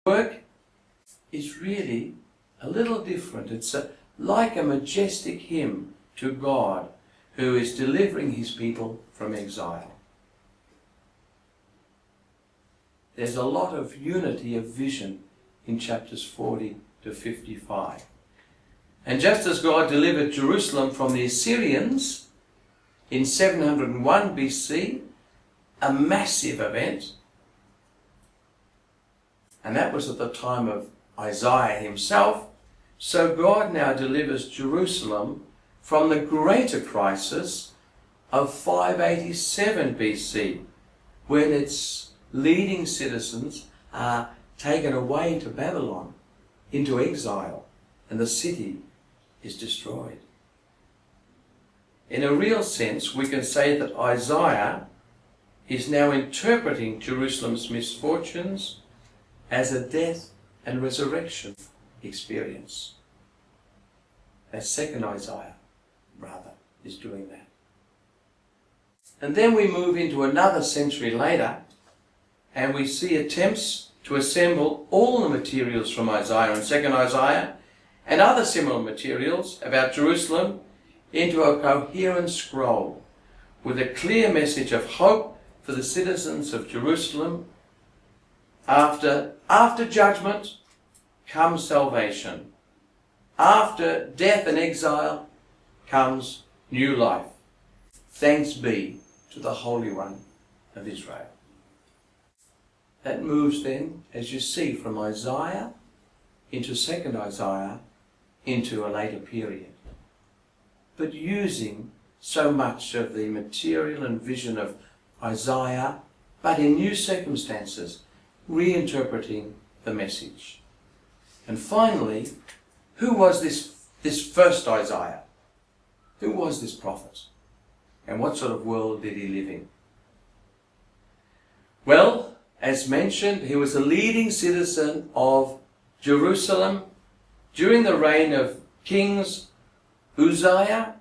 work is really a little different. It's like a majestic hymn to God who is delivering his people from exile. There's a lot of unity of vision in chapters 40 to 55. And just as God delivered Jerusalem from the Assyrians in 701 BC, a massive event, and that was at the time of Isaiah himself, so God now delivers Jerusalem from the greater crisis of 587 BC, when its leading citizens are taken away to Babylon into exile, and the city is destroyed. In a real sense, we can say that Isaiah is now interpreting Jerusalem's misfortunes as a death and resurrection experience. That second Isaiah, rather, is doing that. And then we move into another century later, and we see attempts to assemble all the materials from Isaiah and second Isaiah and other similar materials about Jerusalem into a coherent scroll with a clear message of hope for the citizens of Jerusalem. After judgment comes salvation. After death and exile comes new life. Thanks be to the Holy One of Israel. That moves then, as you see, from Isaiah into second Isaiah into a later period, but using so much of the material and vision of Isaiah, but in new circumstances, reinterpreting the message. And finally, who was this first Isaiah? Who was this prophet? And what sort of world did he live in? Well, as mentioned, he was a leading citizen of Jerusalem during the reign of kings Uzziah,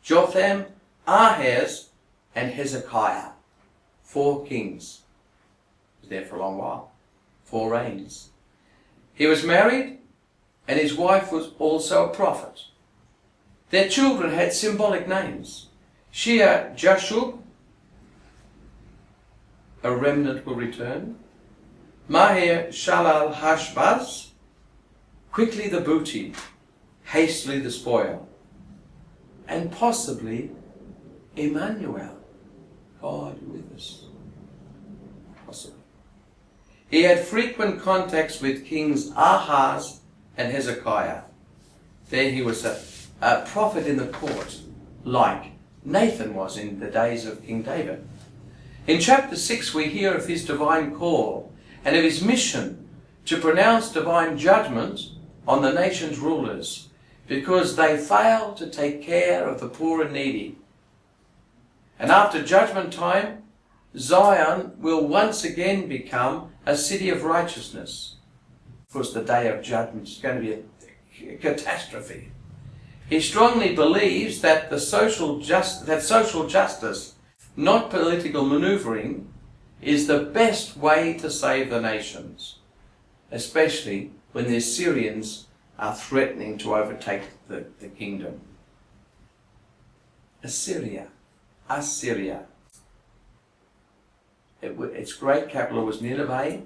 Jotham, Ahaz, and Hezekiah. 4 kings. He was there for a long while. 4 reigns. He was married, and his wife was also a prophet. Their children had symbolic names. Shear Jashub, a remnant will return. Maher Shalal Hashbaz, quickly the booty, hastily the spoil. And possibly Emmanuel, God with us. Possibly. He had frequent contacts with kings Ahaz and Hezekiah. There he was a prophet in the court, like Nathan was in the days of King David. In chapter 6 we hear of his divine call and of his mission to pronounce divine judgment on the nation's rulers because they failed to take care of the poor and needy. And after judgment time, Zion will once again become a city of righteousness. Of course, the day of judgment is going to be a catastrophe. He strongly believes that social justice, not political maneuvering, is the best way to save the nations, especially when the Assyrians are threatening to overtake the kingdom. Assyria. Its great capital was Nineveh.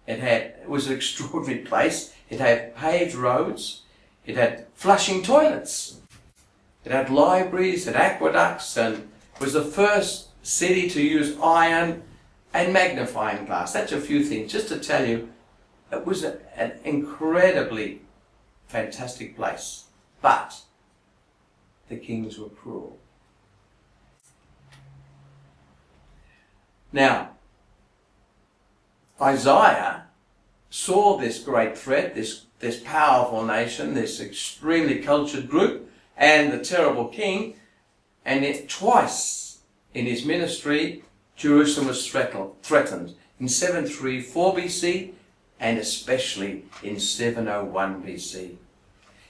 It was an extraordinary place. It had paved roads. It had flushing toilets. It had libraries and aqueducts, and was the first city to use iron and magnifying glass. That's a few things. Just to tell you, it was an incredibly fantastic place. But the kings were cruel. Now, Isaiah saw this great threat, this powerful nation, this extremely cultured group, and the terrible king, and twice in his ministry, Jerusalem was threatened in 734 BC and especially in 701 BC.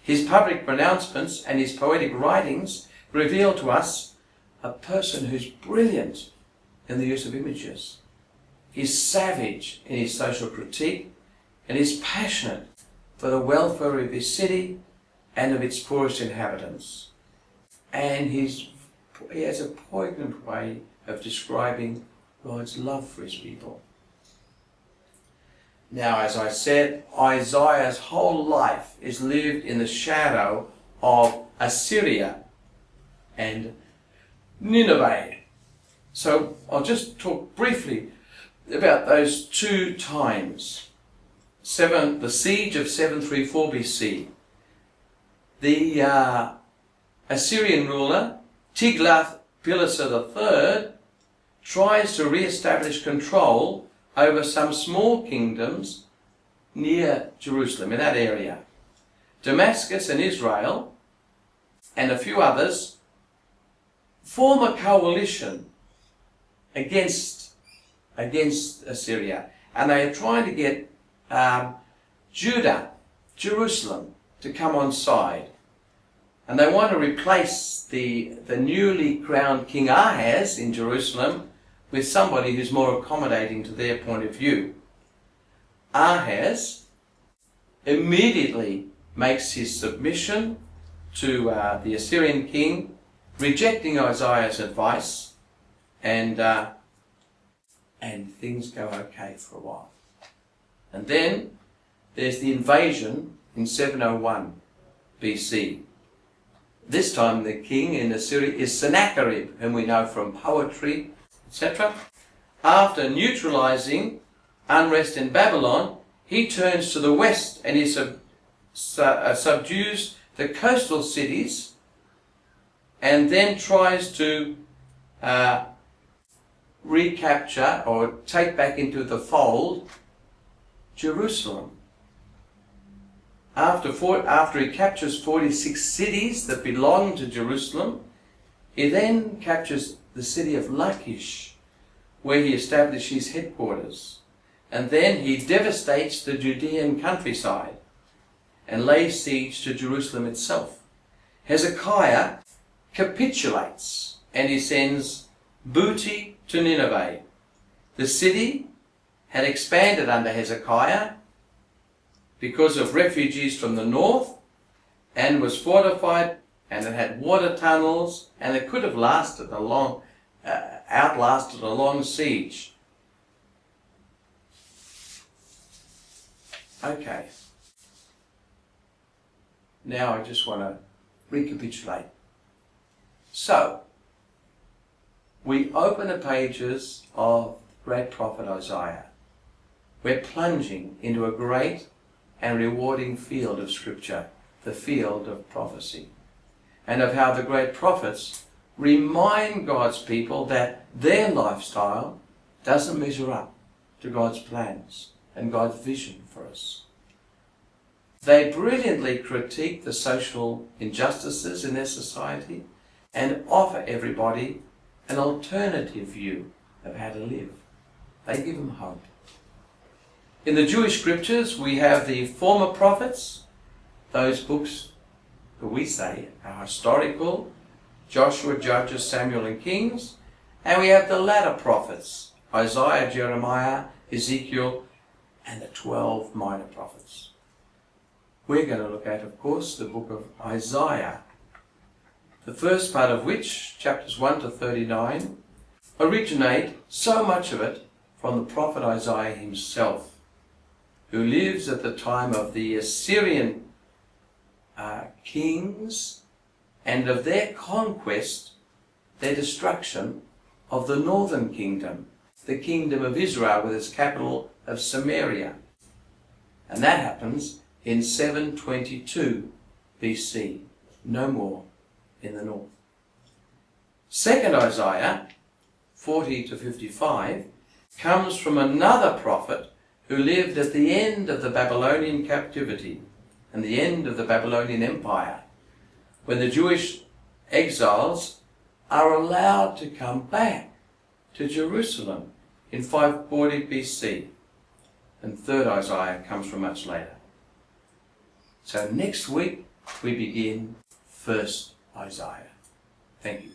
His public pronouncements and his poetic writings reveal to us a person who's brilliant in the use of images. is savage in his social critique and is passionate for the welfare of his city and of its poorest inhabitants. And he has a poignant way of describing God's love for his people. Now, as I said, Isaiah's whole life is lived in the shadow of Assyria and Nineveh. So I'll just talk briefly about those two times. The siege of 734 BC. The Assyrian ruler, Tiglath-Pileser III, tries to re-establish control over some small kingdoms near Jerusalem, in that area. Damascus and Israel, and a few others, form a coalition against Assyria. And they are trying to get Judah, Jerusalem, to come on side. And they want to replace the newly crowned King Ahaz in Jerusalem with somebody who's more accommodating to their point of view. Ahaz immediately makes his submission to the Assyrian king, rejecting Isaiah's advice, and things go okay for a while. And then there's the invasion in 701 BC. This time the king in Assyria is Sennacherib, whom we know from poetry, etc. After neutralizing unrest in Babylon, he turns to the west and he subdues the coastal cities and then tries to recapture or take back into the fold Jerusalem. After he captures 46 cities that belong to Jerusalem, he then captures the city of Lachish, where he establishes his headquarters. And then he devastates the Judean countryside and lays siege to Jerusalem itself. Hezekiah capitulates and he sends booty to Nineveh. The city had expanded under Hezekiah because of refugees from the north and was fortified, and it had water tunnels, and it could have outlasted a long siege. Okay. Now I just want to recapitulate. So, we open the pages of the great prophet Isaiah. We're plunging into a great and rewarding field of Scripture, the field of prophecy, and of how the great prophets remind God's people that their lifestyle doesn't measure up to God's plans and God's vision for us. They brilliantly critique the social injustices in their society and offer everybody an alternative view of how to live. They give them hope. In the Jewish scriptures, we have the former prophets, those books that we say are historical, Joshua, Judges, Samuel and Kings, and we have the latter prophets, Isaiah, Jeremiah, Ezekiel, and the 12 minor prophets. We're going to look at, of course, the book of Isaiah, the first part of which, chapters 1 to 39, originate so much of it from the prophet Isaiah himself, who lives at the time of the Assyrian kings and of their conquest, their destruction of the northern kingdom, the kingdom of Israel with its capital of Samaria. And that happens in 722 BC, no more in the north. Second Isaiah, 40 to 55, comes from another prophet who lived at the end of the Babylonian captivity and the end of the Babylonian Empire, when the Jewish exiles are allowed to come back to Jerusalem in 540 BC. And third Isaiah comes from much later. So next week we begin first Isaiah. Thank you.